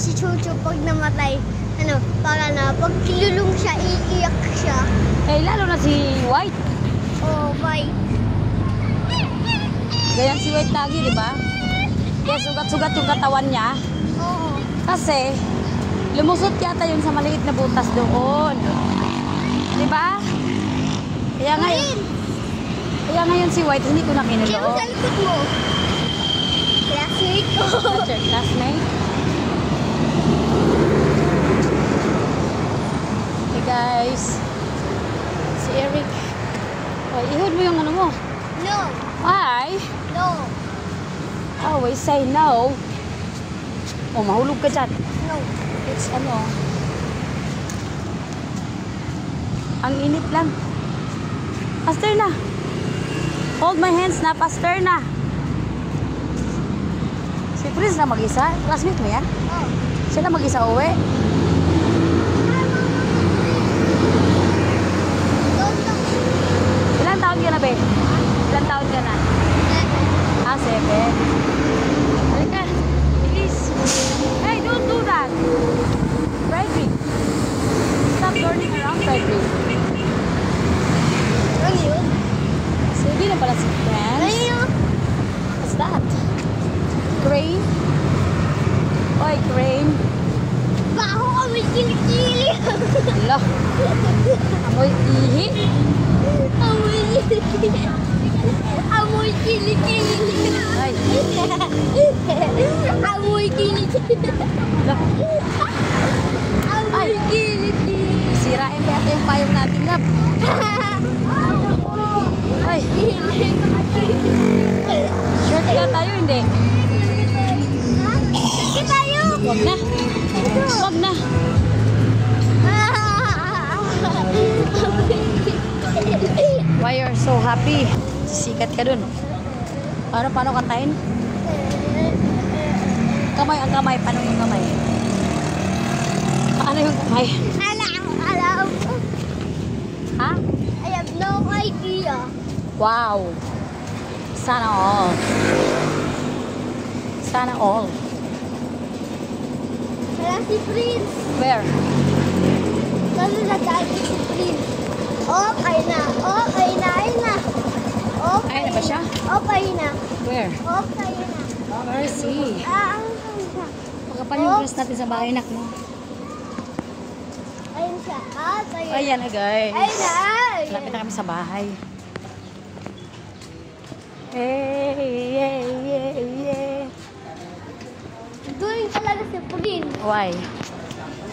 si Chuchu pag namatay, para na pag kilulong siya, iiyak siya. Eh, lalo na si White. Oh, bye. Ganyan si White lagi, di ba? Kaya sugat-sugat yung katawan niya. Oo. Kasi, lumusot yata yun sa maliit na butas doon. Di ba? Kaya ngayon si White, hindi ko na Sino kinulong. sa likod mo? Classmate ko. That's your classmate. Hey guys. Si Eric. Oh, ihod mo yung ano mo. No. Why? No. Always say no. Oh, mahulog ka dyan. No. It's ano. Ang init lang. Faster na. Hold my hands na. Faster na. Si Prince na mag-isa. Classmate mo yan? Oh. Siya na mag-isa uwi. Ilang taon ka na, be? Ilang taon ka na? 7. Halika. Bilis. Hey, don't do that. Frederick. Stop turning around, Frederick. Ano yun? Sige na pala si Ano Prince. yun? What's that? Crane? Oy, crane. Baho kami kilikili. Hala. Amoy ihi. Amoy kilikili. Amoy kilikili. Ay. Amoy kilikili. Hala. Amoy kilikili. Sirain pa yata yung payong natin, lab. Ay. Short ka tayo, hindi? Sige tayo. Wag na. Wag na. Why you're so happy? Sikat ka dun. Paano kantahin? Kamay, ang kamay. Paano yung kamay? Paano yung kamay? Alam. Ha? I have no idea. Wow. Sana all. Sana all. Wala si Prince. Where? Lalo na dati si Prince. Okay na. Okay na. Ay na. Okay Ay na ba siya? Okay na. Where? Okay na. Where is he? Ah, Pagkapan yung dress natin sa bahay, nak mo. ayun siya. Ah, ayun. Ayan na, guys. Ayun na. Ayun. Lapit na kami sa bahay. Hey. Doon talaga si Prince. Why?